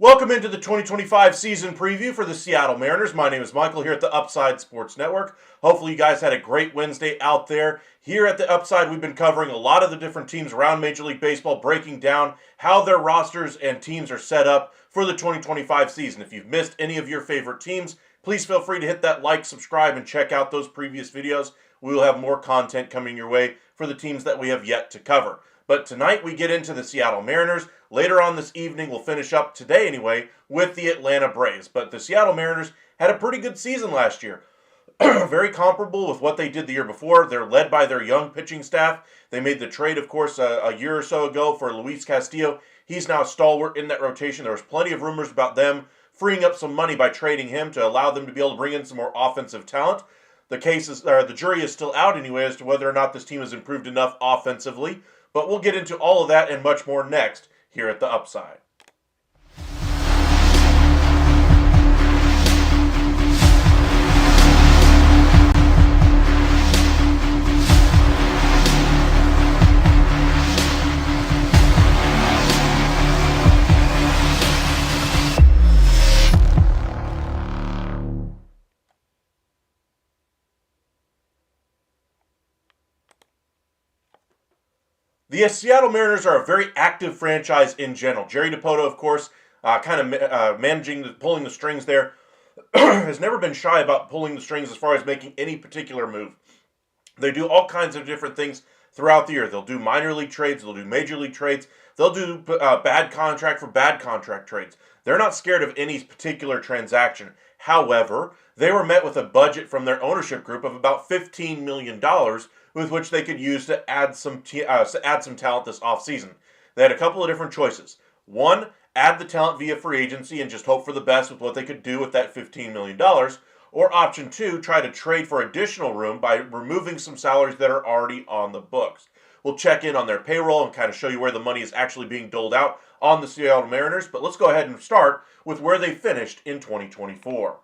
Welcome into the 2025 season preview for the Seattle Mariners. My name is Michael here at the Upside Sports Network. Hopefully you guys had a great Wednesday out there. Here at the Upside, we've been covering a lot of the different teams around Major League Baseball, breaking down how their rosters and teams are set up for the 2025 season. If you've missed any of your favorite teams, please feel free to hit that like, subscribe, and check out those previous videos. We will have more content coming your way for the teams that we have yet to cover. But tonight we get into the Seattle Mariners. Later on this evening, we'll finish up today anyway with the Atlanta Braves. But the Seattle Mariners had a pretty good season last year. Very comparable with what they did the year before. They're led by their young pitching staff. They made the trade, of course, a year or so ago for Luis Castillo. He's now a stalwart in that rotation. There was plenty of rumors about them freeing up some money by trading him to allow them to be able to bring in some more offensive talent. The jury is still out anyway as to whether or not this team has improved enough offensively. But we'll get into all of that and much more next here at the Upside. The Seattle Mariners are a very active franchise in general. Jerry Dipoto, of course, pulling the strings there, has never been shy about pulling the strings as far as making any particular move. They do all kinds of different things throughout the year. They'll do minor league trades. They'll do major league trades. They'll do bad contract for bad contract trades. They're not scared of any particular transaction. However, they were met with a budget from their ownership group of about $15 million with which they could use to add some talent this offseason. They had a couple of different choices. One, add the talent via free agency and just hope for the best with what they could do with that $15 million. Or option two, try to trade for additional room by removing some salaries that are already on the books. We'll check in on their payroll and kind of show you where the money is actually being doled out on the Seattle Mariners. But let's go ahead and start with where they finished in 2024.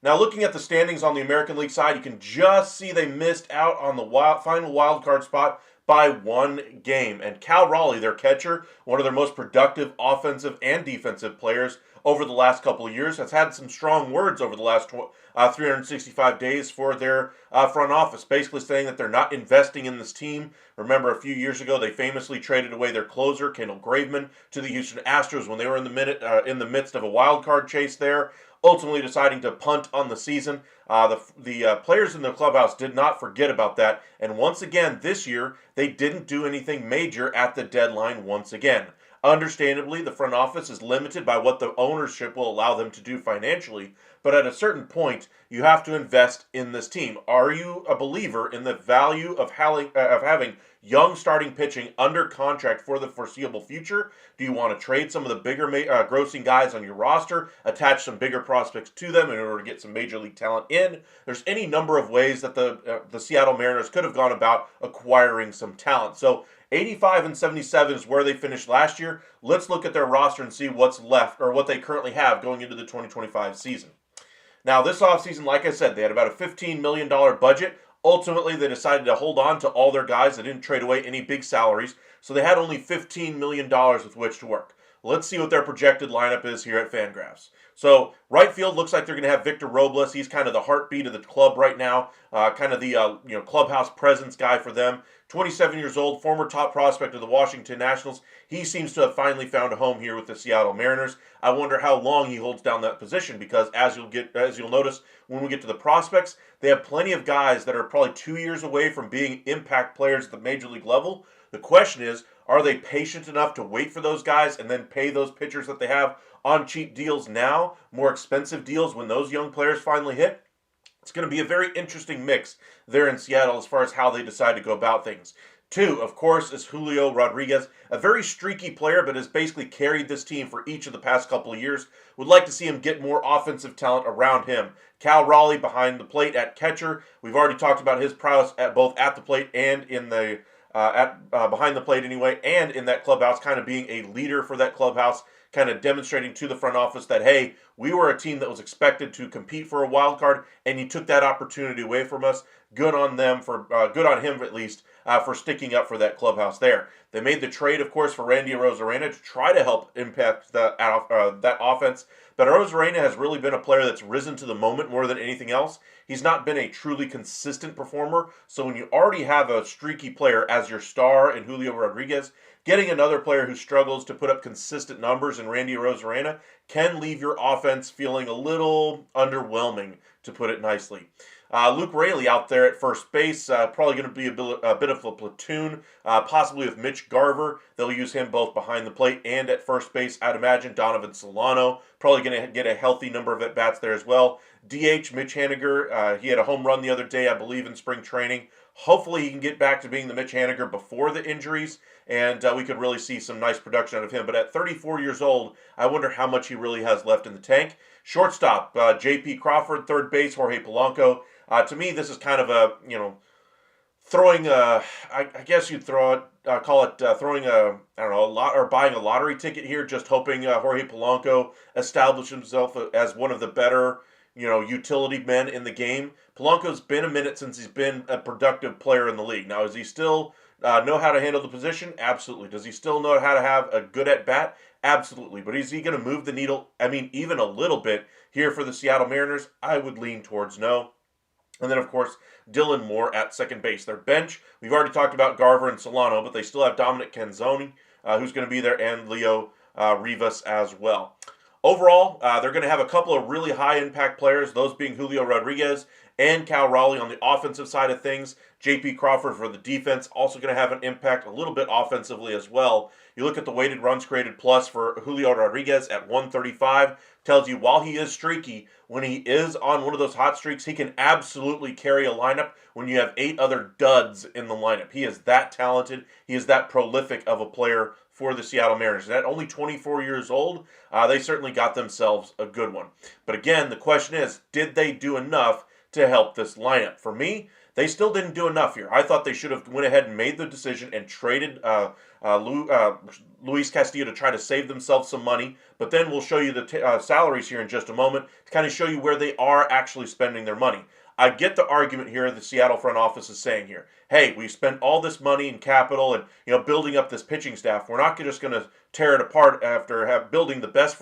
Now, looking at the standings on the American League side, you can just see they missed out on the final wild card spot by one game. And Cal Raleigh, their catcher, one of their most productive offensive and defensive players over the last couple of years, has had some strong words over the last 365 days for their front office, basically saying that they're not investing in this team. Remember, a few years ago, they famously traded away their closer, Kendall Graveman, to the Houston Astros when they were in the midst of a wild card chase there, ultimately deciding to punt on the season. The players in the clubhouse did not forget about that, and once again this year, they didn't do anything major at the deadline once again. Understandably, the front office is limited by what the ownership will allow them to do financially, but at a certain point, you have to invest in this team. Are you a believer in the value of having young starting pitching under contract for the foreseeable future? Do you want to trade some of the bigger grossing guys on your roster, attach some bigger prospects to them in order to get some major league talent in? There's any number of ways that the Seattle Mariners could have gone about acquiring some talent. So 85 and 77 is where they finished last year. Let's look at their roster and see what's left, or what they currently have going into the 2025 season. Now, this offseason, like I said, they had about a $15 million budget. Ultimately, they decided to hold on to all their guys. They didn't trade away any big salaries, so they had only $15 million with which to work. Let's see what their projected lineup is here at Fangraphs. So right field looks like they're going to have Victor Robles. He's kind of the heartbeat of the club right now, kind of the clubhouse presence guy for them. 27 years old, former top prospect of the Washington Nationals. He seems to have finally found a home here with the Seattle Mariners. I wonder how long he holds down that position because as you'll notice when we get to the prospects, they have plenty of guys that are probably 2 years away from being impact players at the major league level. The question is, are they patient enough to wait for those guys and then pay those pitchers that they have on cheap deals now, more expensive deals when those young players finally hit? It's going to be a very interesting mix there in Seattle as far as how they decide to go about things. Two, of course, is Julio Rodriguez, a very streaky player, but has basically carried this team for each of the past couple of years. Would like to see him get more offensive talent around him. Cal Raleigh behind the plate at catcher. We've already talked about his prowess at both at the plate and in the behind the plate anyway, and in that clubhouse, kind of being a leader for that clubhouse, kind of demonstrating to the front office that, hey, we were a team that was expected to compete for a wild card, and you took that opportunity away from us. Good on them good on him at least for sticking up for that clubhouse there. They made the trade, of course, for Randy Arozarena to try to help impact that offense. But Arozarena has really been a player that's risen to the moment more than anything else. He's not been a truly consistent performer. So when you already have a streaky player as your star in Julio Rodriguez, getting another player who struggles to put up consistent numbers in Randy Arozarena can leave your offense feeling a little underwhelming, to put it nicely. Luke Raley out there at first base, probably going to be a bit of a platoon, possibly with Mitch Garver. They'll use him both behind the plate and at first base, I'd imagine. Donovan Solano, probably going to get a healthy number of at-bats there as well. DH, Mitch Haniger, he had a home run the other day, I believe, in spring training. Hopefully he can get back to being the Mitch Haniger before the injuries, and we could really see some nice production out of him. But at 34 years old, I wonder how much he really has left in the tank. Shortstop, J.P. Crawford. Third base, Jorge Polanco. To me, this is kind of a, throwing a, I guess you'd call it throwing a, I don't know, a lot, or buying a lottery ticket here, just hoping Jorge Polanco established himself as one of the better, utility men in the game. Polanco's been a minute since he's been a productive player in the league. Now, does he still know how to handle the position? Absolutely. Does he still know how to have a good at-bat? Absolutely. But is he going to move the needle, even a little bit here for the Seattle Mariners? I would lean towards no. And then, of course, Dylan Moore at second base. Their bench, we've already talked about Garver and Solano, but they still have Dominic Canzoni, who's going to be there, and Leo Rivas as well. Overall, they're going to have a couple of really high-impact players, those being Julio Rodriguez and Cal Raleigh on the offensive side of things. J.P. Crawford for the defense, also going to have an impact a little bit offensively as well. You look at the weighted runs created plus for Julio Rodriguez at 135, tells you while he is streaky, when he is on one of those hot streaks, he can absolutely carry a lineup when you have 8 other duds in the lineup. He is that talented. He is that prolific of a player for the Seattle Mariners. And at only 24 years old, they certainly got themselves a good one. But again, the question is, did they do enough to help this lineup? For me, they still didn't do enough here. I thought they should have went ahead and made the decision and traded Luis Castillo to try to save themselves some money. But then we'll show you the salaries here in just a moment to kind of show you where they are actually spending their money. I get the argument here the Seattle front office is saying here. Hey, we spent all this money and capital and building up this pitching staff. We're not just going to tear it apart after building the best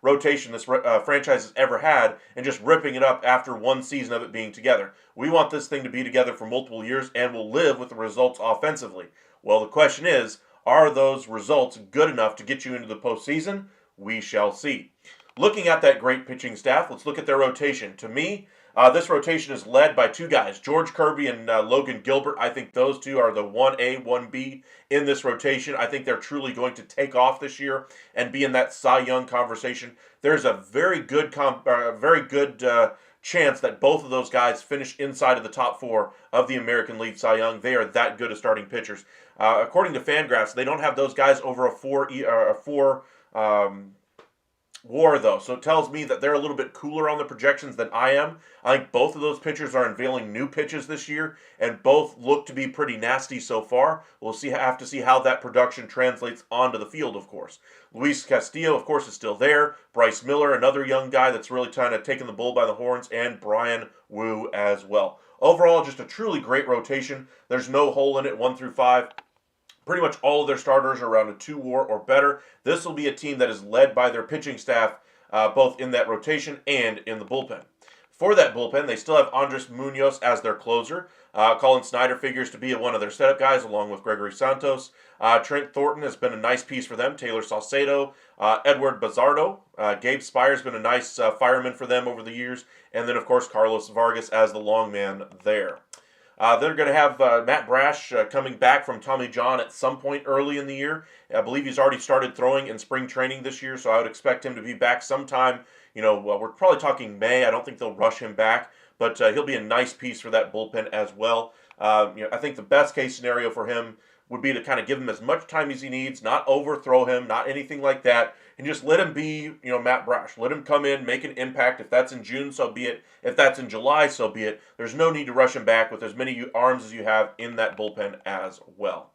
rotation this franchise has ever had and just ripping it up after one season of it being together. We want this thing to be together for multiple years and we'll live with the results offensively. Well, the question is, are those results good enough to get you into the postseason? We shall see. Looking at that great pitching staff, let's look at their rotation. To me, this rotation is led by 2 guys, George Kirby and Logan Gilbert. I think those two are the 1A, 1B in this rotation. I think they're truly going to take off this year and be in that Cy Young conversation. There's a very good chance that both of those guys finish inside of the top 4 of the American League Cy Young. They are that good at starting pitchers. According to Fangraphs, they don't have those guys over a 4 WAR, though, so it tells me that they're a little bit cooler on the projections than I am. I think both of those pitchers are unveiling new pitches this year, and both look to be pretty nasty so far. We'll have to see how that production translates onto the field, of course. Luis Castillo, of course, is still there. Bryce Miller, another young guy that's really kind of taking the bull by the horns, and Brian Wu as well. Overall, just a truly great rotation. There's no hole in it, 1 through 5. Pretty much all of their starters are around a 2 WAR or better. This will be a team that is led by their pitching staff, both in that rotation and in the bullpen. For that bullpen, they still have Andres Munoz as their closer. Colin Snyder figures to be one of their setup guys, along with Gregory Santos. Trent Thornton has been a nice piece for them. Taylor Salcedo, Edward Bazardo. Gabe Spire's been a nice fireman for them over the years. And then, of course, Carlos Vargas as the long man there. They're going to have Matt Brash coming back from Tommy John at some point early in the year. I believe he's already started throwing in spring training this year, so I would expect him to be back sometime. We're probably talking May. I don't think they'll rush him back, but he'll be a nice piece for that bullpen as well. I think the best case scenario for him would be to kind of give him as much time as he needs, not overthrow him, not anything like that, and just let him be, Matt Brash. Let him come in, make an impact. If that's in June, so be it. If that's in July, so be it. There's no need to rush him back with as many arms as you have in that bullpen as well.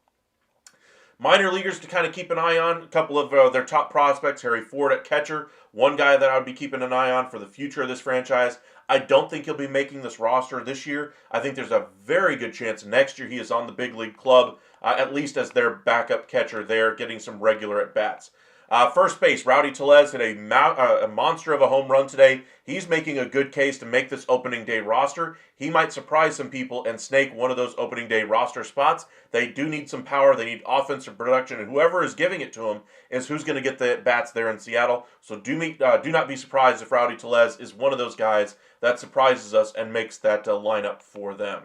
Minor leaguers to kind of keep an eye on, a couple of their top prospects. Harry Ford at catcher, one guy that I would be keeping an eye on for the future of this franchise. I don't think he'll be making this roster this year. I think there's a very good chance next year he is on the big league club, at least as their backup catcher there, getting some regular at-bats. First base, Rowdy Tellez hit a monster of a home run today. He's making a good case to make this opening day roster. He might surprise some people and snake one of those opening day roster spots. They do need some power. They need offensive production, and whoever is giving it to them is who's going to get the bats there in Seattle. So do not be surprised if Rowdy Tellez is one of those guys that surprises us and makes that lineup for them.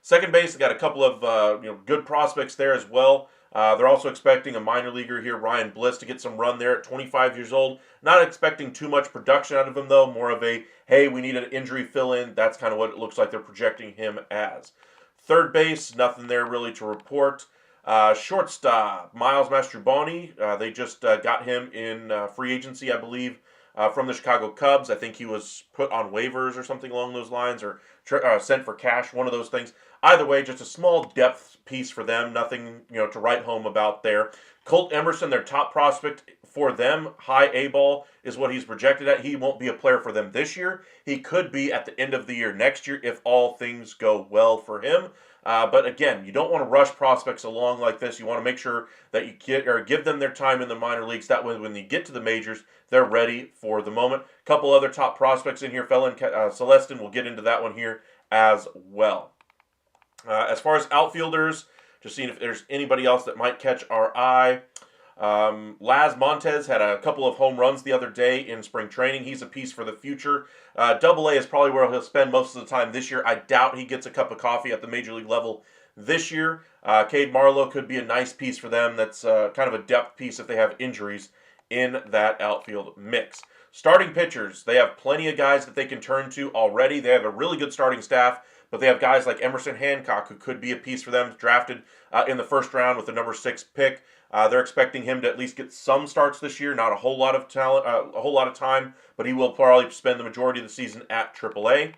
Second base, they got a couple of good prospects there as well. They're also expecting a minor leaguer here, Ryan Bliss, to get some run there at 25 years old. Not expecting too much production out of him, though. More of a, hey, we need an injury fill-in. That's kind of what it looks like they're projecting him as. Third base, nothing there really to report. Shortstop, Miles Mastrobuoni. They just got him in free agency, I believe, from the Chicago Cubs. I think he was put on waivers or something along those lines, or sent for cash, one of those things. Either way, just a small depth piece for them. Nothing, to write home about there. Colt Emerson, their top prospect for them, high A ball is what he's projected at. He won't be a player for them this year. He could be at the end of the year next year if all things go well for him. But again, you don't want to rush prospects along like this. You want to make sure that you give them their time in the minor leagues. That way, when they get to the majors, they're ready for the moment. A couple other top prospects in here. Felon Celestin, we'll get into that one here as well. As far as outfielders, just seeing if there's anybody else that might catch our eye. Laz Montez had a couple of home runs the other day in spring training. He's a piece for the future. Double A is probably where he'll spend most of the time this year. I doubt he gets a cup of coffee at the major league level this year. Cade Marlowe could be a nice piece for them. That's kind of a depth piece if they have injuries in that outfield mix. Starting pitchers, they have plenty of guys that they can turn to already. They have a really good starting staff, but they have guys like Emerson Hancock, who could be a piece for them, drafted in the first round with the number 6 pick. They're expecting him to at least get some starts this year. Not a whole lot of talent, a whole lot of time, but he will probably spend the majority of the season at AAA.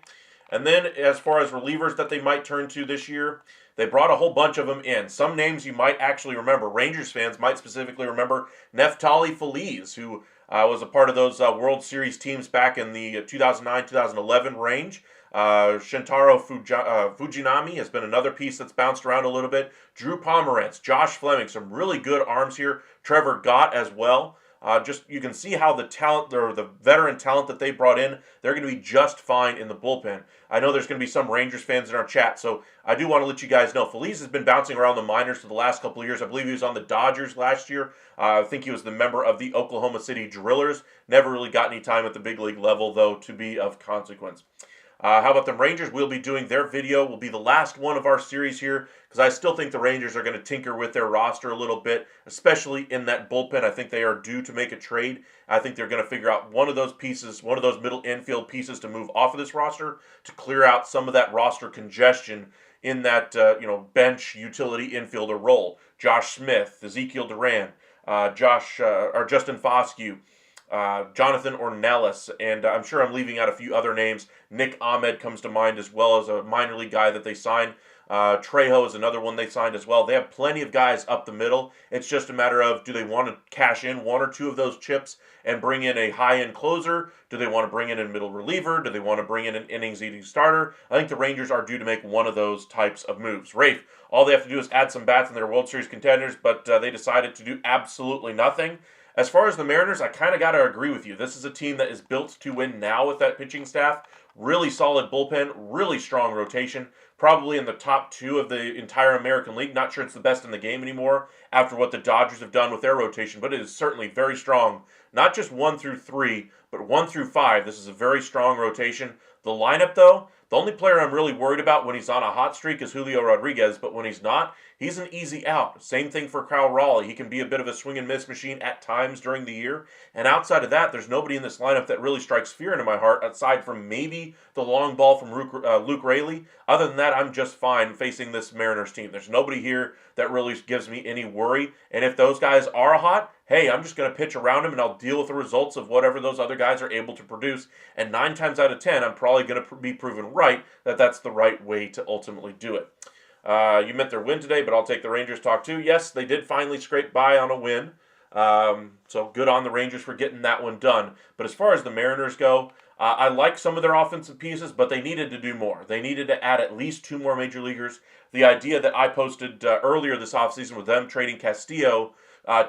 And then, as far as relievers that they might turn to this year, they brought a whole bunch of them in. Some names you might actually remember. Rangers fans might specifically remember Neftali Feliz, who was a part of those World Series teams back in the 2009-2011 range. Shintaro Fujinami has been another piece that's bounced around a little bit. Drew Pomerantz, Josh Fleming, some really good arms here. Trevor Gott as well. Just you can see how the talent, or the veteran talent that they brought in, they're going to be just fine in the bullpen. I know there's going to be some Rangers fans in our chat, so I do want to let you guys know. Feliz has been bouncing around the minors for the last couple of years. I believe he was on the Dodgers last year. I think he was the member of the Oklahoma City Drillers. Never really got any time at the big league level, though, to be of consequence. How about the Rangers? We'll be doing their video. Will be the last one of our series here, because I still think the Rangers are going to tinker with their roster a little bit, especially in that bullpen. I think they are due to make a trade. I think they're going to figure out one of those pieces, one of those middle infield pieces to move off of this roster to clear out some of that roster congestion in that bench utility infielder role. Josh Smith, Ezekiel Duran, Justin Foscue, Jonathan Ornelas, and I'm sure I'm leaving out a few other names. Nick Ahmed comes to mind as well as a minor league guy that they signed Trejo is another one they signed as well. They have plenty of guys up the middle. It's just a matter of, do they want to cash in one or two of those chips and bring in a high-end closer? Do they want to bring in a middle reliever? Do they want to bring in an innings-eating starter? I think the Rangers are due to make one of those types of moves. Rafe, all they have to do is add some bats in their World Series contenders, but they decided to do absolutely nothing. As far as the Mariners, I kind of got to agree with you. This is a team that is built to win now with that pitching staff. Really solid bullpen, really strong rotation. Probably in the top two of the entire American League. Not sure it's the best in the game anymore after what the Dodgers have done with their rotation, but it is certainly very strong. Not just 1 through 3, but 1 through 5. This is a very strong rotation. The lineup, though, the only player I'm really worried about when he's on a hot streak is Julio Rodriguez, but when he's not, he's an easy out. Same thing for Kyle Raleigh. He can be a bit of a swing and miss machine at times during the year. And outside of that, there's nobody in this lineup that really strikes fear into my heart, aside from maybe the long ball from Luke Raley. Other than that, I'm just fine facing this Mariners team. There's nobody here that really gives me any worry. And if those guys are hot, hey, I'm just going to pitch around them and I'll deal with the results of whatever those other guys are able to produce. And 9 times out of 10, I'm probably going to be proven right that that's the right way to ultimately do it. You meant their win today, but I'll take the Rangers talk too. Yes, they did finally scrape by on a win. So good on the Rangers for getting that one done. But as far as the Mariners go, I like some of their offensive pieces, but they needed to do more. They needed to add at least 2 more major leaguers. The idea that I posted earlier this offseason with them trading Castillo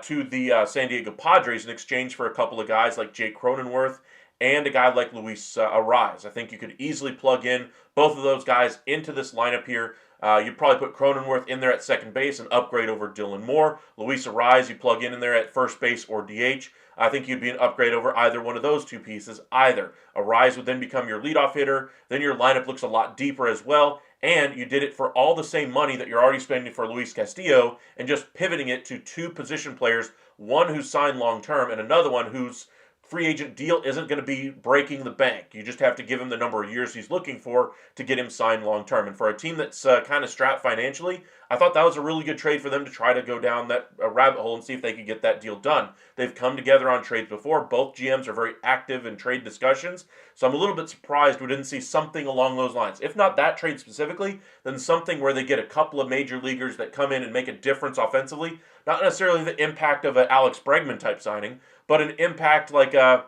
to the San Diego Padres in exchange for a couple of guys like Jake Cronenworth and a guy like Luis Ariz. I think you could easily plug in both of those guys into this lineup here. You'd probably put Cronenworth in there at second base and upgrade over Dylan Moore. Luis Ariz, you plug in there at first base or DH. I think you'd be an upgrade over either one of those two pieces, either. Ariz would then become your leadoff hitter. Then your lineup looks a lot deeper as well. And you did it for all the same money that you're already spending for Luis Castillo and just pivoting it to 2 position players, one who's signed long-term and another one whose free agent deal isn't going to be breaking the bank. You just have to give him the number of years he's looking for to get him signed long-term. And for a team that's kind of strapped financially, I thought that was a really good trade for them to try to go down that rabbit hole and see if they could get that deal done. They've come together on trades before. Both GMs are very active in trade discussions. So I'm a little bit surprised we didn't see something along those lines. If not that trade specifically, then something where they get a couple of major leaguers that come in and make a difference offensively. Not necessarily the impact of an Alex Bregman type signing, but an impact like a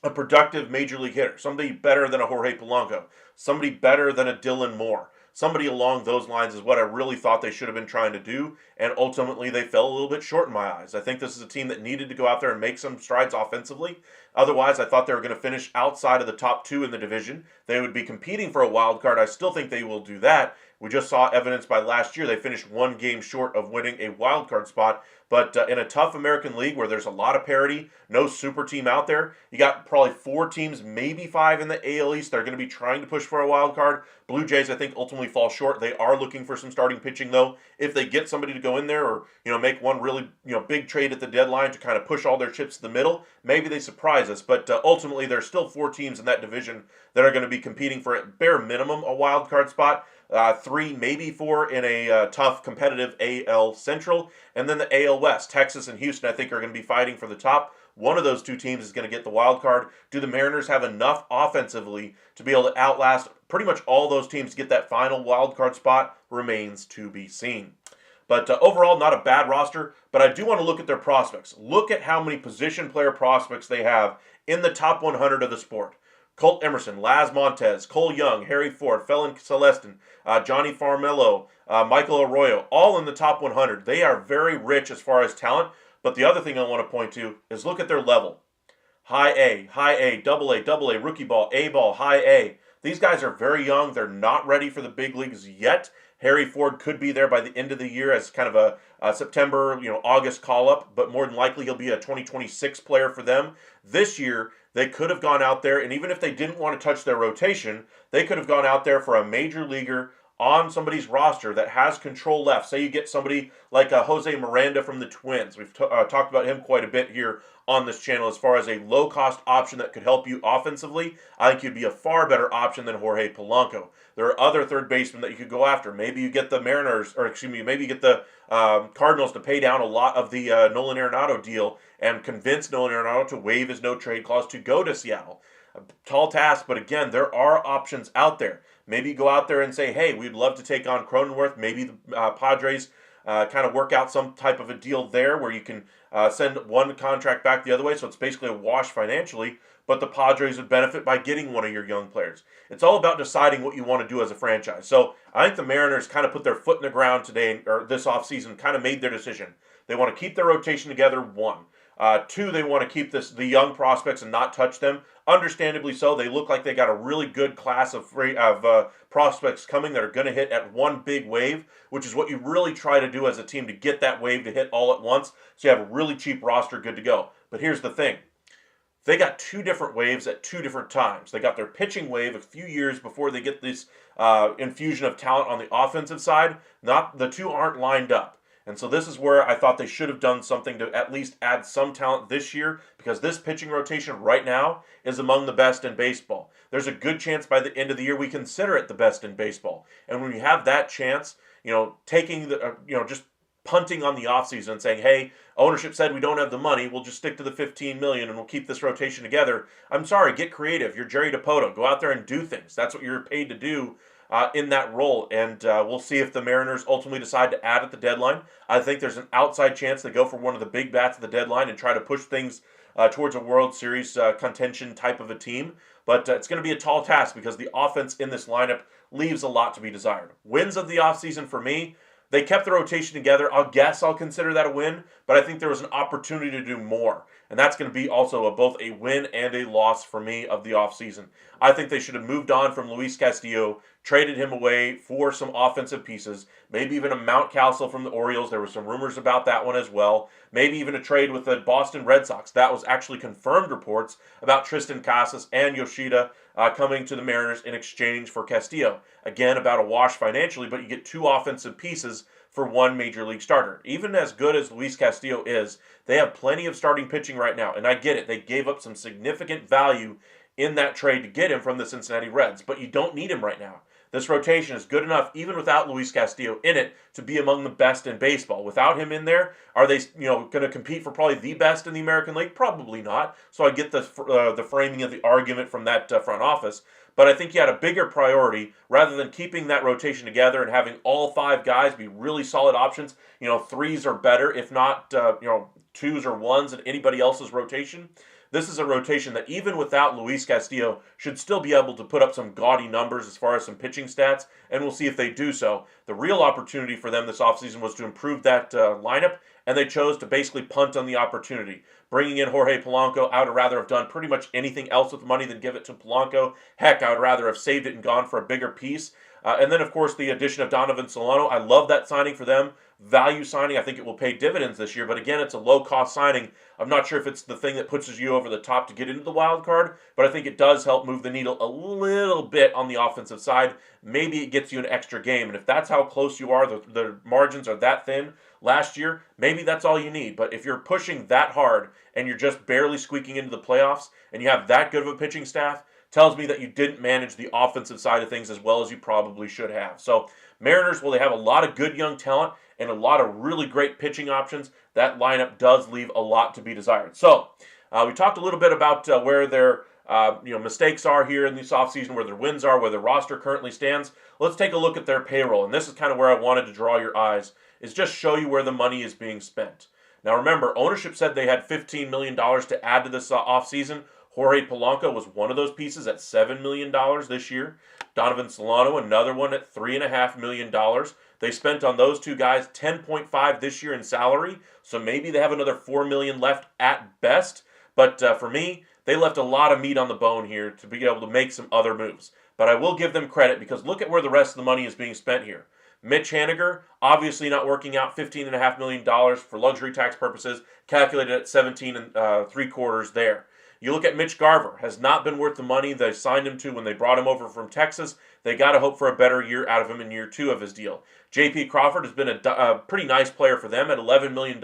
productive major league hitter. Somebody better than a Jorge Polanco. Somebody better than a Dylan Moore. Somebody along those lines is what I really thought they should have been trying to do, and ultimately they fell a little bit short in my eyes. I think this is a team that needed to go out there and make some strides offensively. Otherwise, I thought they were going to finish outside of the top 2 in the division. They would be competing for a wild card. I still think they will do that. We just saw evidence by last year. They finished 1 game short of winning a wild card spot. But in a tough American League where there's a lot of parity, no super team out there, you got probably 4 teams, maybe 5 in the AL East that are going to be trying to push for a wild card. Blue Jays, I think, ultimately fall short. They are looking for some starting pitching, though. If they get somebody to go in there or make one really big trade at the deadline to kind of push all their chips to the middle, maybe they surprise us. But ultimately, there's still 4 teams in that division that are going to be competing for, at bare minimum, a wild card spot. 3, maybe 4 in a tough, competitive AL Central. And then the AL West. Texas and Houston, I think, are going to be fighting for the top. One of those 2 teams is going to get the wild card. Do the Mariners have enough offensively to be able to outlast pretty much all those teams to get that final wild card spot? Remains to be seen. But overall, not a bad roster. But I do want to look at their prospects. Look at how many position player prospects they have in the top 100 of the sport. Colt Emerson, Laz Montez, Cole Young, Harry Ford, Felon Celestin, Johnny Farmelo, Michael Arroyo, all in the top 100. They are very rich as far as talent, but the other thing I want to point to is look at their level. High A, double A, rookie ball, A ball, high A. These guys are very young. They're not ready for the big leagues yet. Harry Ford could be there by the end of the year as kind of a September, August call-up, but more than likely he'll be a 2026 player for them. This year, they could have gone out there, and even if they didn't want to touch their rotation, they could have gone out there for a major leaguer on somebody's roster that has control left. Say you get somebody like Jose Miranda from the Twins. We've talked about him quite a bit here on this channel as far as a low-cost option that could help you offensively. I think he'd be a far better option than Jorge Polanco. There are other third basemen that you could go after. Maybe you get the maybe you get the Cardinals to pay down a lot of the Nolan Arenado deal and convince Nolan Arenado to waive his no-trade clause to go to Seattle. A tall task, but again, there are options out there. maybe go out there and say, hey, we'd love to take on Cronenworth. Maybe the Padres kind of work out some type of a deal there where you can send one contract back the other way, so it's basically a wash financially, but the Padres would benefit by getting one of your young players. It's all about deciding what you want to do as a franchise. So I think the Mariners kind of put their foot in the ground today, or this offseason, kind of made their decision. They want to keep their rotation together, one. Two, they want to keep the young prospects and not touch them. Understandably so. They look like they got a really good class of prospects coming that are going to hit at one big wave, which is what you really try to do as a team to get that wave to hit all at once, so you have a really cheap roster good to go. But here's the thing. They got two different waves at two different times. They got their pitching wave a few years before they get this infusion of talent on the offensive side. The two aren't lined up. And so this is where I thought they should have done something to at least add some talent this year, because this pitching rotation right now is among the best in baseball. There's a good chance by the end of the year we consider it the best in baseball. And when you have that chance, taking just punting on the offseason and saying, hey, ownership said we don't have the money, we'll just stick to the $15 million and we'll keep this rotation together. I'm sorry, get creative. You're Jerry DiPoto. Go out there and do things. That's what you're paid to do in that role, and we'll see if the Mariners ultimately decide to add at the deadline. I think there's an outside chance they go for one of the big bats at the deadline and try to push things towards a World Series contention type of a team, but it's going to be a tall task because the offense in this lineup leaves a lot to be desired. Wins of the offseason for me, they kept the rotation together. I'll consider that a win, but I think there was an opportunity to do more. And that's going to be also both a win and a loss for me of the offseason. I think they should have moved on from Luis Castillo, traded him away for some offensive pieces, maybe even a Mountcastle from the Orioles. There were some rumors about that one as well. Maybe even a trade with the Boston Red Sox. That was actually confirmed reports about Tristan Casas and Yoshida coming to the Mariners in exchange for Castillo. Again, about a wash financially, but you get two offensive pieces for one major league starter. Even as good as Luis Castillo is, they have plenty of starting pitching right now. And I get it. They gave up some significant value in that trade to get him from the Cincinnati Reds. But you don't need him right now. This rotation is good enough, even without Luis Castillo in it, to be among the best in baseball. Without him in there, are they going to compete for probably the best in the American League? Probably not. So I get the framing of the argument from that front office. But I think you had a bigger priority rather than keeping that rotation together and having all five guys be really solid options. Threes are better, if not, twos or ones in anybody else's rotation. This is a rotation that even without Luis Castillo should still be able to put up some gaudy numbers as far as some pitching stats, and we'll see if they do so. The real opportunity for them this offseason was to improve that lineup, and they chose to basically punt on the opportunity. Bringing in Jorge Polanco, I would rather have done pretty much anything else with the money than give it to Polanco. Heck, I would rather have saved it and gone for a bigger piece. And then, of course, the addition of Donovan Solano. I love that signing for them. Value signing. I think it will pay dividends this year. But again, it's a low-cost signing. I'm not sure if it's the thing that pushes you over the top to get into the wild card, but I think it does help move the needle a little bit on the offensive side. Maybe it gets you an extra game. And if that's how close you are, the margins are that thin last year, maybe that's all you need. But if you're pushing that hard and you're just barely squeaking into the playoffs and you have that good of a pitching staff, tells me that you didn't manage the offensive side of things as well as you probably should have. So Mariners, well, they have a lot of good young talent and a lot of really great pitching options. That lineup does leave a lot to be desired. So we talked a little bit about where their mistakes are here in this offseason, where their wins are, where their roster currently stands. Let's take a look at their payroll. And this is kind of where I wanted to draw your eyes, is just show you where the money is being spent. Now remember, ownership said they had $15 million to add to this offseason. Jorge Polanco was one of those pieces at $7 million this year. Donovan Solano, another one at $3.5 million. They spent on those two guys $10.5 this year in salary, so maybe they have another $4 million left at best. But for me, they left a lot of meat on the bone here to be able to make some other moves. But I will give them credit because look at where the rest of the money is being spent here. Mitch Haniger, obviously not working out, $15.5 million for luxury tax purposes, calculated at 17 and 3/4 there. You look at Mitch Garver, has not been worth the money they signed him to when they brought him over from Texas. They got to hope for a better year out of him in year 2 of his deal. J.P. Crawford has been a pretty nice player for them at $11 million.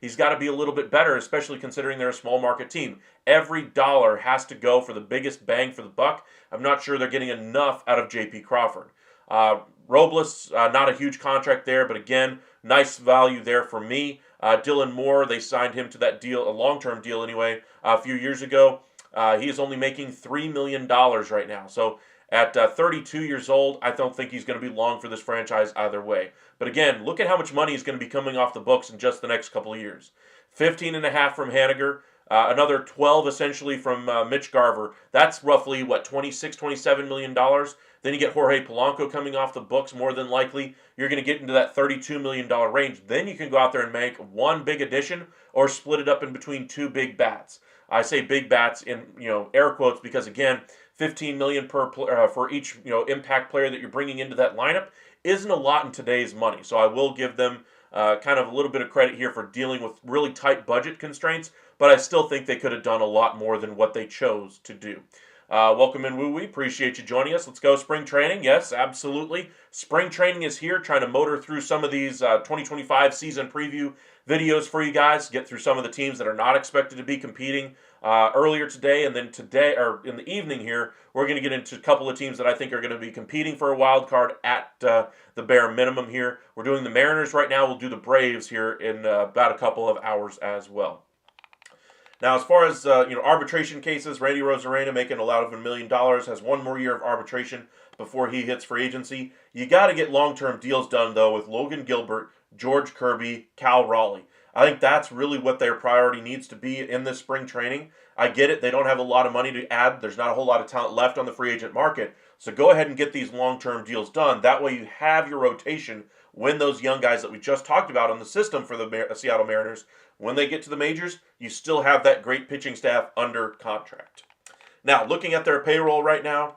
He's got to be a little bit better, especially considering they're a small market team. Every dollar has to go for the biggest bang for the buck. I'm not sure they're getting enough out of J.P. Crawford. Robles, not a huge contract there, but again, nice value there for me. Dylan Moore, they signed him to that deal, a long-term deal anyway, a few years ago. He is only making $3 million right now. So At 32 years old, I don't think he's going to be long for this franchise either way. But again, look at how much money is going to be coming off the books in just the next couple of years. 15 and a half from Haniger, another 12 essentially from Mitch Garver. That's roughly, what, 26, $27 million? Then you get Jorge Polanco coming off the books more than likely. You're going to get into that $32 million range. Then you can go out there and make one big addition or split it up in between two big bats. I say big bats in air quotes because again, $15 million for each impact player that you're bringing into that lineup isn't a lot in today's money. So I will give them kind of a little bit of credit here for dealing with really tight budget constraints, but I still think they could have done a lot more than what they chose to do. Welcome in, Woo Wee. Appreciate you joining us. Let's go spring training. Yes, absolutely. Spring training is here. Trying to motor through some of these 2025 season preview videos for you guys. Get through some of the teams that are not expected to be competing earlier today, and then today or in the evening here, we're going to get into a couple of teams that I think are going to be competing for a wild card at the bare minimum here. We're doing the Mariners right now. We'll do the Braves here in about a couple of hours as well. Now, as far as arbitration cases, Randy Rosarena making $11 million, has one more year of arbitration before he hits free agency. You got to get long-term deals done, though, with Logan Gilbert, George Kirby, Cal Raleigh. I think that's really what their priority needs to be in this spring training. I get it. They don't have a lot of money to add. There's not a whole lot of talent left on the free agent market. So go ahead and get these long-term deals done. That way you have your rotation when those young guys that we just talked about on the system for the Seattle Mariners, when they get to the majors, you still have that great pitching staff under contract. Now, looking at their payroll right now,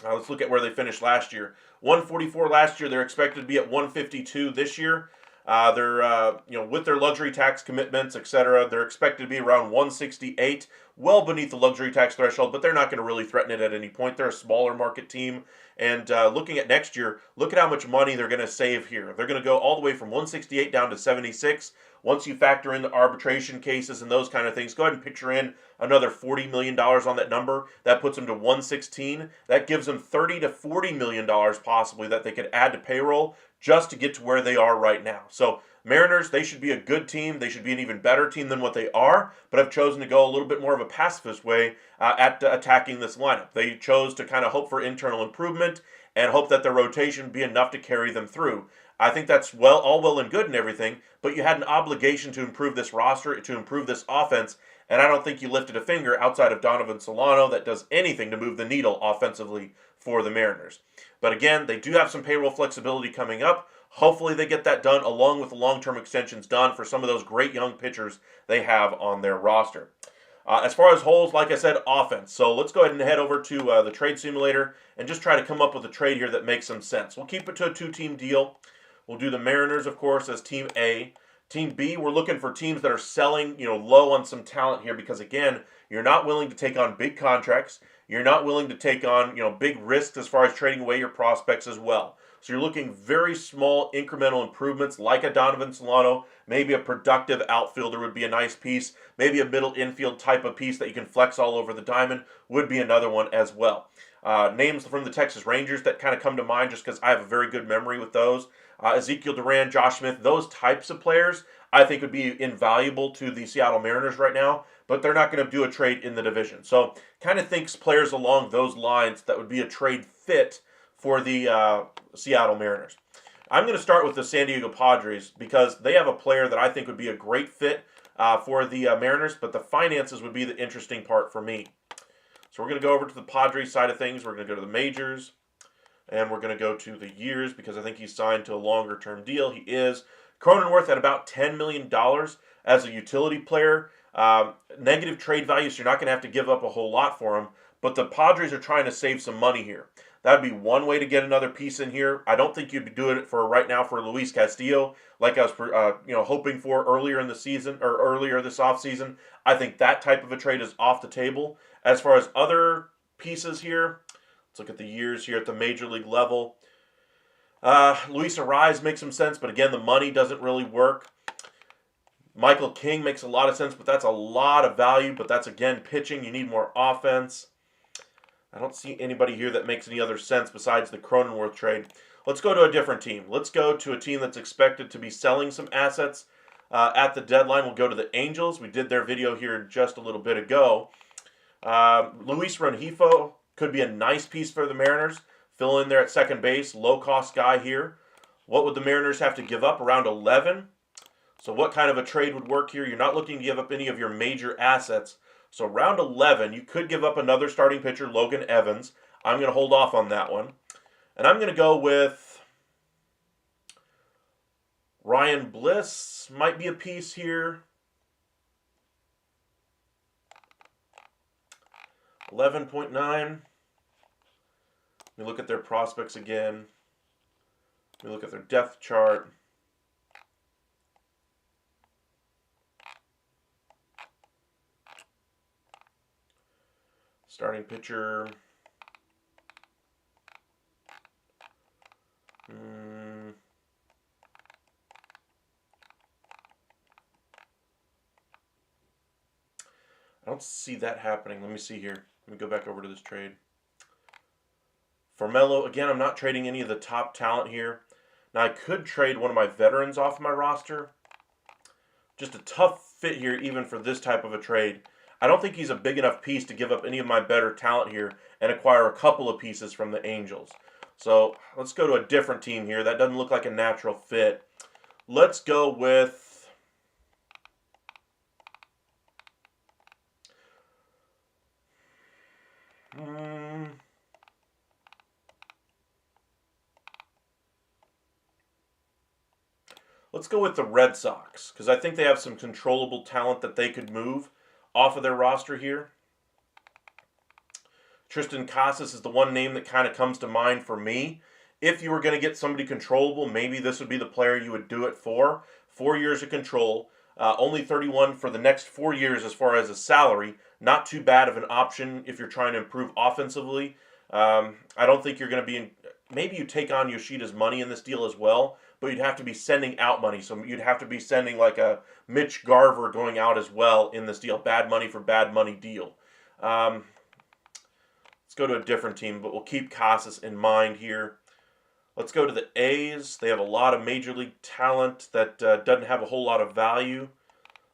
let's look at where they finished last year. 144 last year. They're expected to be at 152 this year. They're with their luxury tax commitments, etc., they're expected to be around 168, well beneath the luxury tax threshold, but they're not going to really threaten it at any point. They're a smaller market team. And looking at next year, look at how much money they're going to save here. They're going to go all the way from 168 down to 76. Once you factor in the arbitration cases and those kind of things, go ahead and picture in another $40 million on that number. That puts them to 116. That gives them $30 to $40 million possibly that they could add to payroll just to get to where they are right now. So Mariners, they should be a good team. They should be an even better team than what they are, but have chosen to go a little bit more of a pacifist way at attacking this lineup. They chose to kind of hope for internal improvement and hope that their rotation be enough to carry them through. I think that's all well and good and everything, but you had an obligation to improve this roster, to improve this offense, and I don't think you lifted a finger outside of Donovan Solano that does anything to move the needle offensively for the Mariners. But again, they do have some payroll flexibility coming up. Hopefully they get that done along with the long-term extensions done for some of those great young pitchers they have on their roster. As far as holes, like I said, offense. So let's go ahead and head over to the trade simulator and just try to come up with a trade here that makes some sense. We'll keep it to a two-team deal. We'll do the Mariners, of course, as Team A. Team B, we're looking for teams that are selling, low on some talent here because, again, you're not willing to take on big contracts. You're not willing to take on, big risks as far as trading away your prospects as well. So you're looking very small incremental improvements like a Donovan Solano. Maybe a productive outfielder would be a nice piece. Maybe a middle infield type of piece that you can flex all over the diamond would be another one as well. Names from the Texas Rangers that kind of come to mind just because I have a very good memory with those. Ezekiel Duran, Josh Smith, those types of players I think would be invaluable to the Seattle Mariners right now, but they're not going to do a trade in the division. So kind of thinks players along those lines that would be a trade fit for the Seattle Mariners. I'm going to start with the San Diego Padres because they have a player that I think would be a great fit for the Mariners, but the finances would be the interesting part for me. So we're going to go over to the Padres side of things. We're going to go to the majors, and we're going to go to the years because I think he's signed to a longer-term deal. He is. Cronenworth at about $10 million as a utility player. Negative trade value, so you're not going to have to give up a whole lot for him, but the Padres are trying to save some money here. That would be one way to get another piece in here. I don't think you'd be doing it for right now for Luis Castillo, like I was hoping for earlier in the season or earlier this offseason. I think that type of a trade is off the table. As far as other pieces here, let's look at the years here at the major league level. Luis Arraez makes some sense, but again, the money doesn't really work. Michael King makes a lot of sense, but that's a lot of value. But that's, again, pitching. You need more offense. I don't see anybody here that makes any other sense besides the Cronenworth trade. Let's go to a different team. Let's go to a team that's expected to be selling some assets at the deadline. We'll go to the Angels. We did their video here just a little bit ago. Luis Rengifo Could be a nice piece for the Mariners. Fill in there at second base, low-cost guy here. What would the Mariners have to give up? Around 11. So what kind of a trade would work here? You're not looking to give up any of your major assets. So round 11, you could give up another starting pitcher, Logan Evans. I'm going to hold off on that one. And I'm going to go with Ryan Bliss. Might be a piece here. 11.9. We look at their prospects again. We look at their depth chart. Starting pitcher. I don't see that happening. Let me see here. Let me go back over to this trade. Formello, again, I'm not trading any of the top talent here. Now, I could trade one of my veterans off my roster. Just a tough fit here, even for this type of a trade. I don't think he's a big enough piece to give up any of my better talent here and acquire a couple of pieces from the Angels. So let's go to a different team here. That doesn't look like a natural fit. Let's go with... Let's go with the Red Sox, because I think they have some controllable talent that they could move off of their roster here. Tristan Casas is the one name that kind of comes to mind for me. If you were going to get somebody controllable, maybe this would be the player you would do it for. 4 years of control, only 31 for the next 4 years as far as a salary. Not too bad of an option if you're trying to improve offensively. I don't think you're going to be in... Maybe you take on Yoshida's money in this deal as well, but you'd have to be sending out money. So you'd have to be sending like a Mitch Garver going out as well in this deal. Bad money for bad money deal. Let's go to a different team, but we'll keep Casas in mind here. Let's go to the A's. They have a lot of major league talent that doesn't have a whole lot of value.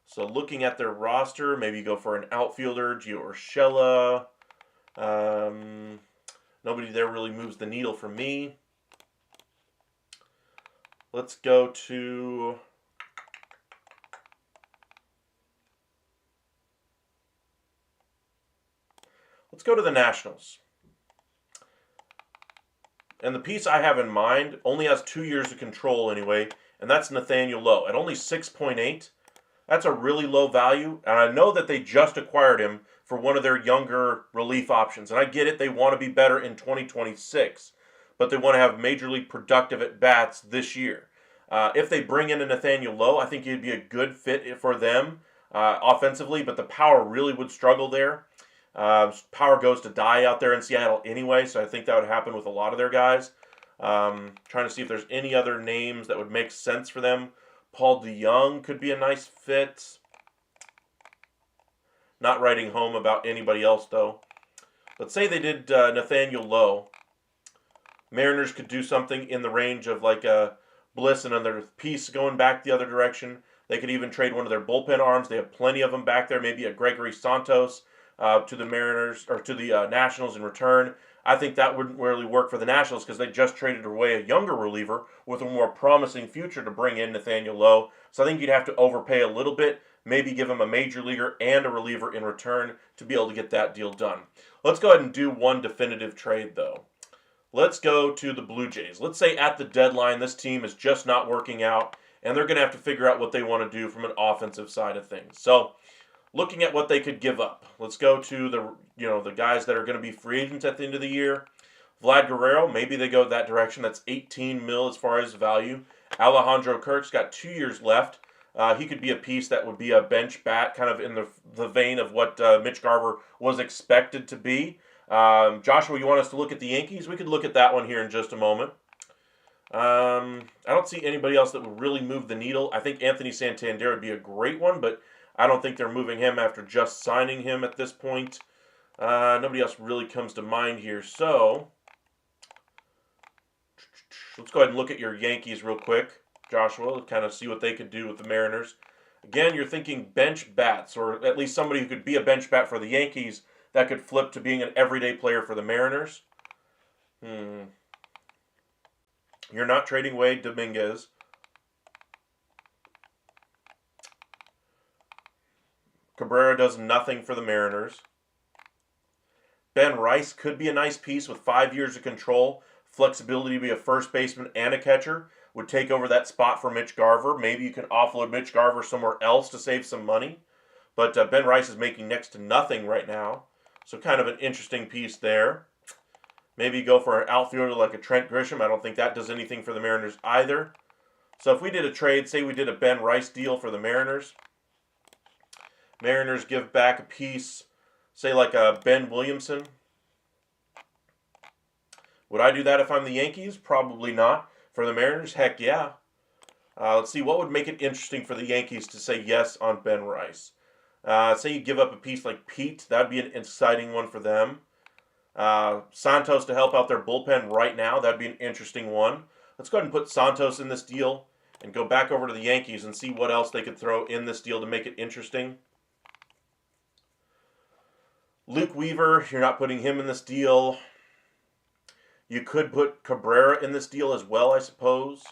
So looking at their roster, maybe you go for an outfielder, Gio Urshela. Nobody there really moves the needle for me. Let's go to... Let's go to the Nationals. And the piece I have in mind only has 2 years of control anyway, and that's Nathaniel Lowe. At only 6.8, that's a really low value, and I know that they just acquired him for one of their younger relief options. And I get it, they want to be better in 2026, but they want to have major league productive at-bats this year. If they bring in a Nathaniel Lowe, I think he'd be a good fit for them offensively, but the power really would struggle there. Power goes to die out there in Seattle anyway, so I think that would happen with a lot of their guys. Trying to see if there's any other names that would make sense for them. Paul DeYoung could be a nice fit. Not writing home about anybody else, though. Let's say they did Nathaniel Lowe. Mariners could do something in the range of like a Bliss and another piece going back the other direction. They could even trade one of their bullpen arms. They have plenty of them back there. Maybe a Gregory Santos to the Mariners or to the Nationals in return. I think that wouldn't really work for the Nationals because they just traded away a younger reliever with a more promising future to bring in Nathaniel Lowe. So I think you'd have to overpay a little bit, maybe give him a major leaguer and a reliever in return to be able to get that deal done. Let's go ahead and do one definitive trade, though. Let's go to the Blue Jays. Let's say at the deadline this team is just not working out, and they're going to have to figure out what they want to do from an offensive side of things. So looking at what they could give up, let's go to the guys that are going to be free agents at the end of the year. Vlad Guerrero, maybe they go that direction. That's 18 mil as far as value. Alejandro Kirk's got 2 years left. He could be a piece that would be a bench bat, kind of in the vein of what Mitch Garver was expected to be. Joshua, you want us to look at the Yankees? We could look at that one here in just a moment. I don't see anybody else that would really move the needle. I think Anthony Santander would be a great one, but I don't think they're moving him after just signing him at this point. Nobody else really comes to mind here. So let's go ahead and look at your Yankees real quick, Joshua, kind of see what they could do with the Mariners. Again, you're thinking bench bats, or at least somebody who could be a bench bat for the Yankees that could flip to being an everyday player for the Mariners. You're not trading Wade Dominguez. Cabrera does nothing for the Mariners. Ben Rice could be a nice piece with 5 years of control, flexibility to be a first baseman and a catcher, would take over that spot for Mitch Garver. Maybe you can offload Mitch Garver somewhere else to save some money. But Ben Rice is making next to nothing right now. So kind of an interesting piece there. Maybe go for an outfielder like a Trent Grisham. I don't think that does anything for the Mariners either. So if we did a trade, say we did a Ben Rice deal for the Mariners, Mariners give back a piece, say like a Ben Williamson. Would I do that if I'm the Yankees? Probably not. For the Mariners, heck yeah. Let's see, what would make it interesting for the Yankees to say yes on Ben Rice? Say you give up a piece like Pete. That would be an exciting one for them. Santos to help out their bullpen right now. That would be an interesting one. Let's go ahead and put Santos in this deal and go back over to the Yankees and see what else they could throw in this deal to make it interesting. Luke Weaver, you're not putting him in this deal. You could put Cabrera in this deal as well, I suppose.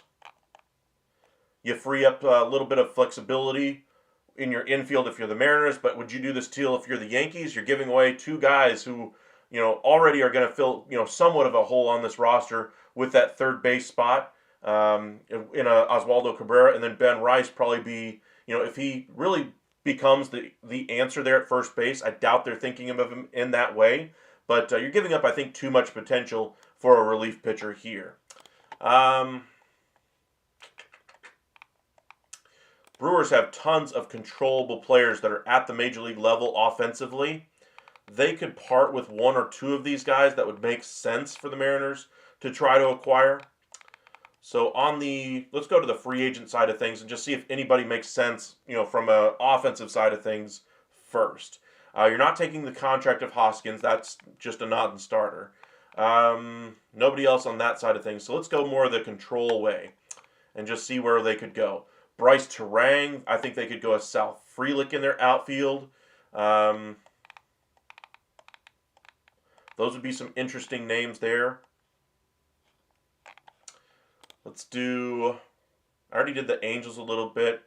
You free up a little bit of flexibility in your infield if you're the Mariners, but would you do this deal if you're the Yankees? You're giving away two guys who, already are going to fill, somewhat of a hole on this roster with that third base spot in Oswaldo Cabrera, and then Ben Rice probably be, if he really becomes the answer there at first base. I doubt they're thinking of him in that way, but you're giving up, I think, too much potential for a relief pitcher here. Brewers have tons of controllable players that are at the major league level offensively. They could part with one or two of these guys that would make sense for the Mariners to try to acquire. So let's go to the free agent side of things and just see if anybody makes sense, from an offensive side of things first. You're not taking the contract of Hoskins. That's just a non-starter. Nobody else on that side of things. So let's go more of the control way and just see where they could go. Bryce Terang, I think they could go a Sal Frelick in their outfield. Those would be some interesting names there. I already did the Angels a little bit.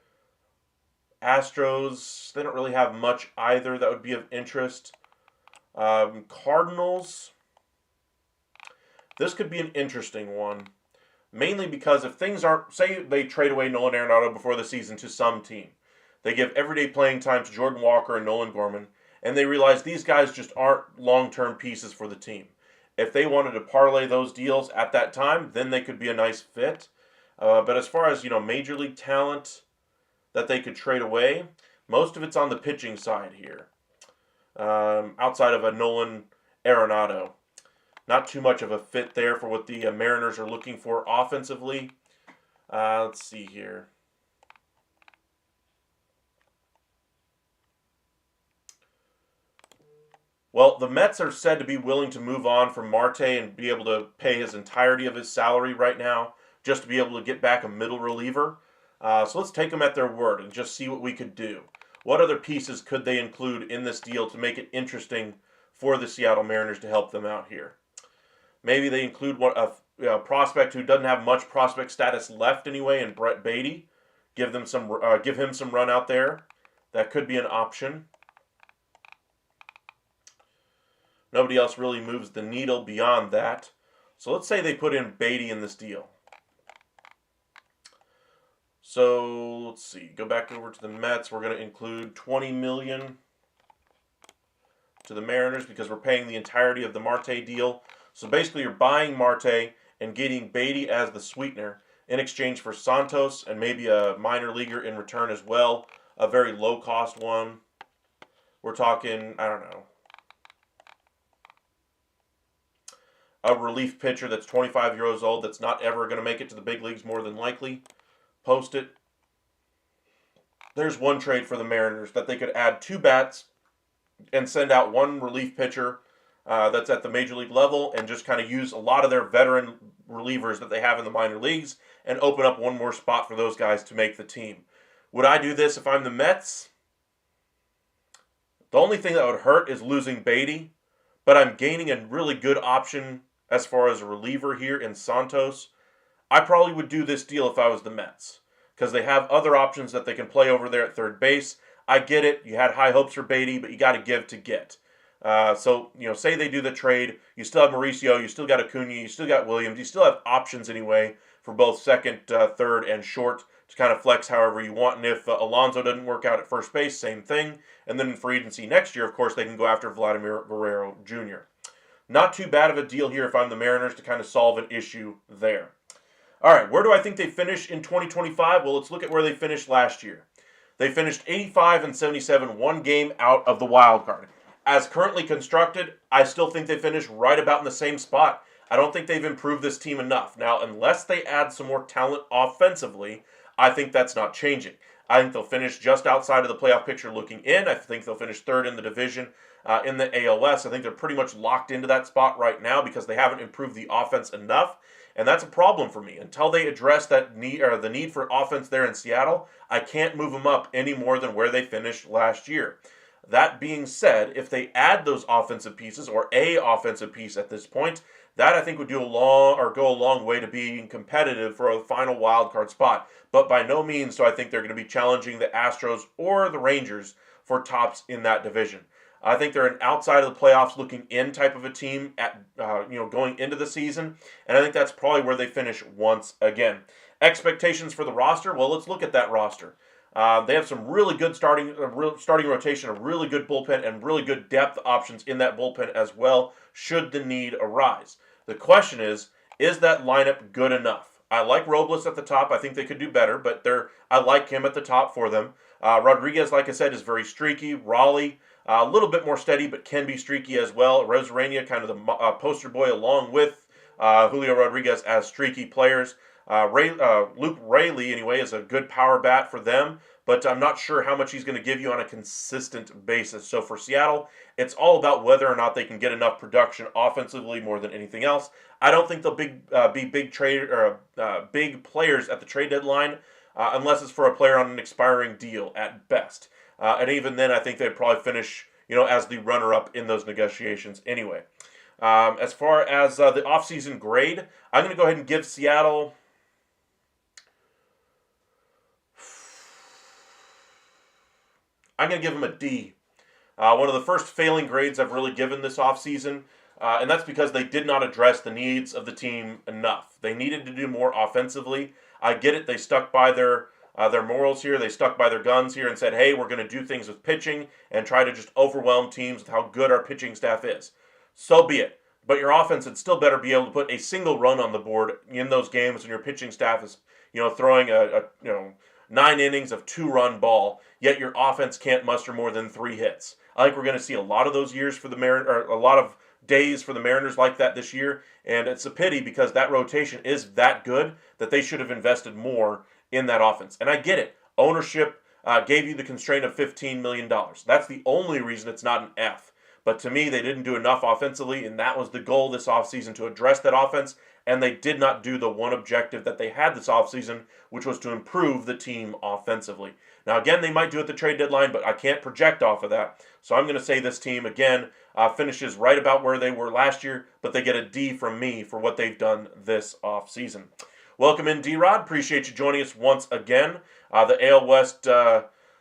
Astros, they don't really have much either that would be of interest. Cardinals, this could be an interesting one. Mainly because if things aren't, say they trade away Nolan Arenado before the season to some team. They give everyday playing time to Jordan Walker and Nolan Gorman, and they realize these guys just aren't long-term pieces for the team. If they wanted to parlay those deals at that time, then they could be a nice fit. But as far as, major league talent that they could trade away, most of it's on the pitching side here. Outside of a Nolan Arenado. Not too much of a fit there for what the Mariners are looking for offensively. Let's see here. Well, the Mets are said to be willing to move on from Marte and be able to pay his entirety of his salary right now just to be able to get back a middle reliever. So let's take them at their word and just see what we could do. What other pieces could they include in this deal to make it interesting for the Seattle Mariners to help them out here? Maybe they include a prospect who doesn't have much prospect status left anyway, in Brett Beatty. Give him some run out there. That could be an option. Nobody else really moves the needle beyond that. So let's say they put in Beatty in this deal. So let's see. Go back over to the Mets. We're going to include $20 million to the Mariners because we're paying the entirety of the Marte deal. So basically you're buying Marte and getting Beatty as the sweetener in exchange for Santos and maybe a minor leaguer in return as well. A very low-cost one. We're talking, I don't know, a relief pitcher that's 25 years old that's not ever going to make it to the big leagues more than likely. Post it. There's one trade for the Mariners that they could add 2 bats and send out one relief pitcher that's at the major league level and just kind of use a lot of their veteran relievers that they have in the minor leagues and open up one more spot for those guys to make the team. Would I do this if I'm the Mets? The only thing that would hurt is losing Beatty, but I'm gaining a really good option as far as a reliever here in Santos. I probably would do this deal if I was the Mets because they have other options that they can play over there at third base. I get it. You had high hopes for Beatty, but you got to give to get. Say they do the trade. You still have Mauricio. You still got Acuna. You still got Williams. You still have options anyway for both second, third, and short to kind of flex however you want. And if Alonso doesn't work out at first base, same thing. And then in free agency next year, of course, they can go after Vladimir Guerrero Jr. Not too bad of a deal here if I'm the Mariners to kind of solve an issue there. All right, where do I think they finish in 2025? Well, let's look at where they finished last year. They finished 85 and 77, one game out of the wild card. As currently constructed, I still think they finish right about in the same spot. I don't think they've improved this team enough. Now, unless they add some more talent offensively, I think that's not changing. I think they'll finish just outside of the playoff picture looking in. I think they'll finish third in the division in the ALS. I think they're pretty much locked into that spot right now because they haven't improved the offense enough. And that's a problem for me. Until they address that need or the need for offense there in Seattle, I can't move them up any more than where they finished last year. That being said, if they add those offensive pieces or a offensive piece at this point, that I think would go a long way to being competitive for a final wild card spot. But by no means do I think they're going to be challenging the Astros or the Rangers for tops in that division. I think they're an outside of the playoffs looking in type of a team at going into the season, and I think that's probably where they finish once again. Expectations for the roster? Well, let's look at that roster. They have some really good starting rotation, a really good bullpen, and really good depth options in that bullpen as well, should the need arise. The question is that lineup good enough? I like Robles at the top. I think they could do better, but I like him at the top for them. Rodriguez, like I said, is very streaky. Raleigh, a little bit more steady, but can be streaky as well. Rosarena, kind of the poster boy, along with Julio Rodriguez as streaky players. Luke Raley, anyway, is a good power bat for them, but I'm not sure how much he's going to give you on a consistent basis. So for Seattle, it's all about whether or not they can get enough production offensively more than anything else. I don't think they'll be big big players at the trade deadline unless it's for a player on an expiring deal at best. And even then, I think they'd probably finish, as the runner-up in those negotiations anyway. As far as the offseason grade, I'm going to go ahead and give Seattle. I'm going to give them a D. One of the first failing grades I've really given this offseason, and that's because they did not address the needs of the team enough. They needed to do more offensively. I get it. They stuck by their morals here. They stuck by their guns here and said, hey, we're going to do things with pitching and try to just overwhelm teams with how good our pitching staff is. So be it. But your offense would still better be able to put a single run on the board in those games when your pitching staff is, throwing a 9 innings of 2-run ball, yet your offense can't muster more than 3 hits. I think we're going to see a lot of those years for the a lot of days for the Mariners like that this year, and it's a pity because that rotation is that good that they should have invested more in that offense. And I get it. Ownership gave you the constraint of $15 million. That's the only reason it's not an F. But to me, they didn't do enough offensively, and that was the goal this offseason, to address that offense, and they did not do the one objective that they had this offseason, which was to improve the team offensively. Now, again, they might do it at the trade deadline, but I can't project off of that. So I'm going to say this team, again, finishes right about where they were last year, but they get a D from me for what they've done this offseason. Welcome in, D-Rod. Appreciate you joining us once again. The AL West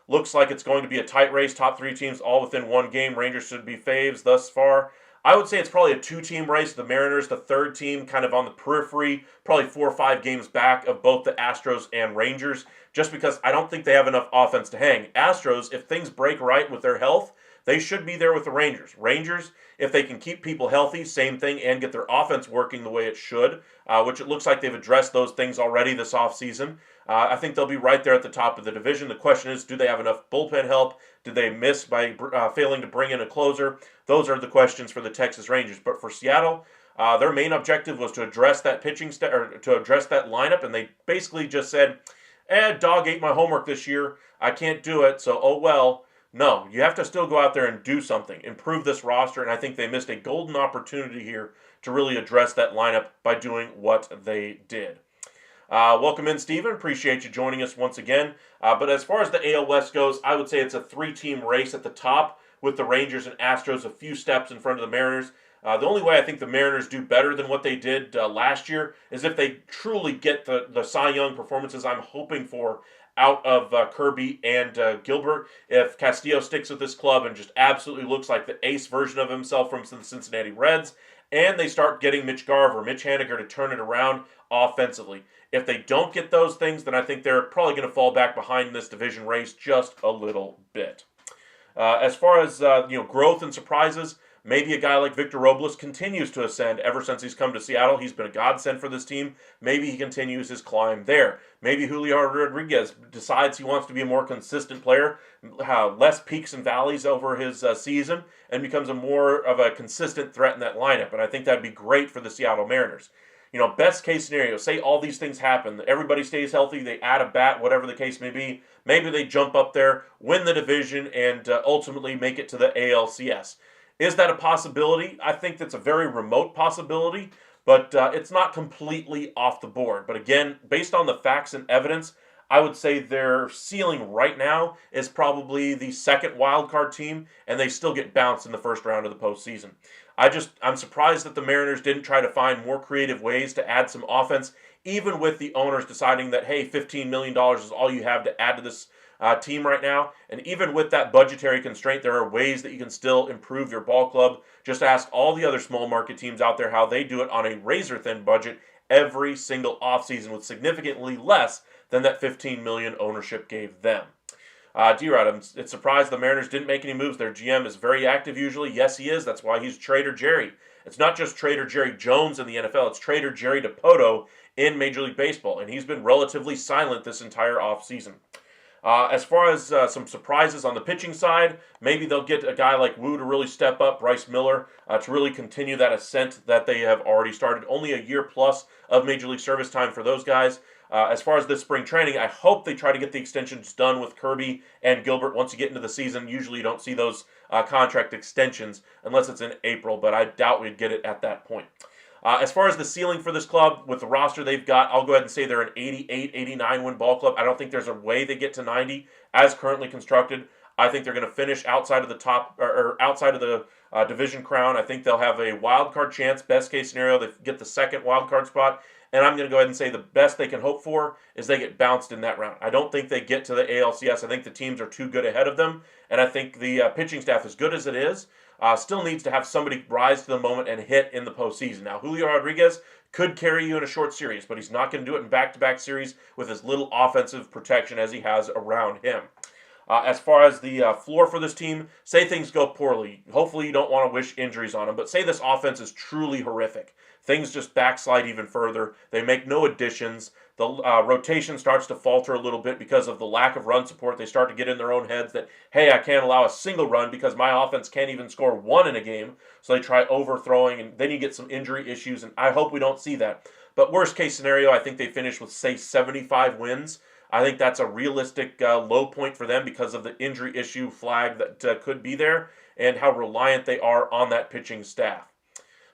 looks like it's going to be a tight race. Top 3 teams all within 1 game. Rangers should be faves thus far. I would say it's probably a 2-team race. The Mariners, the third team, kind of on the periphery, probably 4 or 5 games back of both the Astros and Rangers, just because I don't think they have enough offense to hang. Astros, if things break right with their health, they should be there with the Rangers. Rangers, if they can keep people healthy, same thing, and get their offense working the way it should, which it looks like they've addressed those things already this offseason. I think they'll be right there at the top of the division. The question is, do they have enough bullpen help? Did they miss by failing to bring in a closer? Those are the questions for the Texas Rangers. But for Seattle, their main objective was to address that to address that lineup, and they basically just said, dog ate my homework this year. I can't do it, so oh well. No, you have to still go out there and do something, improve this roster, and I think they missed a golden opportunity here to really address that lineup by doing what they did. Welcome in, Steven. Appreciate you joining us once again. But as far as the AL West goes, I would say it's a 3-team race at the top, with the Rangers and Astros a few steps in front of the Mariners. The only way I think the Mariners do better than what they did last year is if they truly get the Cy Young performances I'm hoping for out of Kirby and Gilbert. If Castillo sticks with this club and just absolutely looks like the ace version of himself from the Cincinnati Reds, and they start getting Mitch Garver, Mitch Haniger to turn it around offensively. If they don't get those things, then I think they're probably going to fall back behind this division race just a little bit. As far as growth and surprises, maybe a guy like Victor Robles continues to ascend ever since he's come to Seattle. He's been a godsend for this team. Maybe he continues his climb there. Maybe Julio Rodriguez decides he wants to be a more consistent player, less peaks and valleys over his season, and becomes a more of a consistent threat in that lineup. And I think that'd be great for the Seattle Mariners. Best case scenario, say all these things happen, everybody stays healthy, they add a bat, whatever the case may be, maybe they jump up there, win the division, and ultimately make it to the ALCS. Is that a possibility? I think that's a very remote possibility, but it's not completely off the board. But again, based on the facts and evidence, I would say their ceiling right now is probably the second wildcard team, and they still get bounced in the first round of the postseason. I'm surprised that the Mariners didn't try to find more creative ways to add some offense, even with the owners deciding that, hey, $15 million is all you have to add to this team right now. And even with that budgetary constraint, there are ways that you can still improve your ball club. Just ask all the other small market teams out there how they do it on a razor-thin budget every single offseason with significantly less than that $15 million ownership gave them. D-Rod, I'm surprised the Mariners didn't make any moves. Their GM is very active usually. Yes, he is. That's why he's Trader Jerry. It's not just Trader Jerry Jones in the NFL. It's Trader Jerry DePoto in Major League Baseball. And he's been relatively silent this entire offseason. As far as some surprises on the pitching side, maybe they'll get a guy like Wu to really step up, Bryce Miller, to really continue that ascent that they have already started. Only a year plus of Major League service time for those guys. As far as this spring training, I hope they try to get the extensions done with Kirby and Gilbert once you get into the season. Usually you don't see those contract extensions unless it's in April, but I doubt we'd get it at that point. As far as the ceiling for this club, with the roster they've got, I'll go ahead and say they're an 88, 89 win ball club. I don't think there's a way they get to 90 as currently constructed. I think they're going to finish outside of the top or outside of the division crown. I think they'll have a wild card chance. Best case scenario, they get the second wild card spot. And I'm going to go ahead and say the best they can hope for is they get bounced in that round. I don't think they get to the ALCS. I think the teams are too good ahead of them. And I think the pitching staff, as good as it is, still needs to have somebody rise to the moment and hit in the postseason. Now, Julio Rodriguez could carry you in a short series, but he's not going to do it in back-to-back series with as little offensive protection as he has around him. As far as the floor for this team, say things go poorly. Hopefully you don't want to wish injuries on them, but say this offense is truly horrific. Things just backslide even further. They make no additions. The rotation starts to falter a little bit because of the lack of run support. They start to get in their own heads that, hey, I can't allow a single run because my offense can't even score one in a game. So they try overthrowing, and then you get some injury issues, and I hope we don't see that. But worst case scenario, I think they finish with, say, 75 wins. I think that's a realistic low point for them because of the injury issue flag that could be there and how reliant they are on that pitching staff.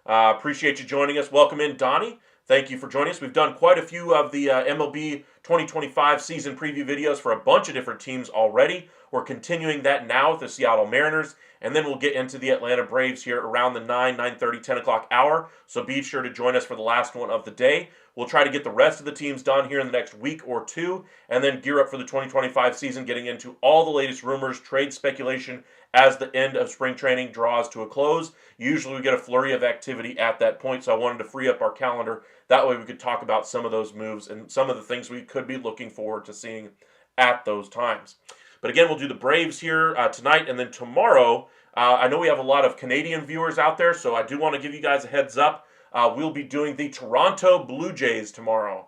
Appreciate you joining us. Welcome in, Donnie. Thank you for joining us. We've done quite a few of the MLB 2025 season preview videos for a bunch of different teams already. We're continuing that now with the Seattle Mariners, and then we'll get into the Atlanta Braves here around the 9:30, 10 o'clock hour. So be sure to join us for the last one of the day. We'll try to get the rest of the teams done here in the next week or two, and then gear up for the 2025 season, getting into all the latest rumors, trade speculation as the end of spring training draws to a close. Usually we get a flurry of activity at that point, so I wanted to free up our calendar. That way we could talk about some of those moves and some of the things we could be looking forward to seeing at those times. But again, we'll do the Braves here tonight, and then tomorrow, I know we have a lot of Canadian viewers out there, so I do want to give you guys a heads up. We'll be doing the Toronto Blue Jays tomorrow.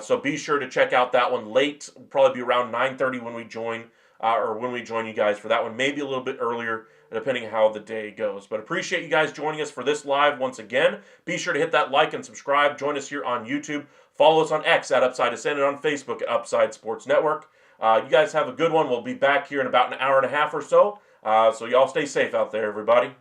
So be sure to check out that one late. It'll probably be around 9:30 when we join, you guys for that one. Maybe a little bit earlier, depending how the day goes. But appreciate you guys joining us for this live once again. Be sure to hit that like and subscribe. Join us here on YouTube. Follow us on X at Upside Ascend and on Facebook at Upside Sports Network. You guys have a good one. We'll be back here in about an hour and a half or so. So y'all stay safe out there, everybody.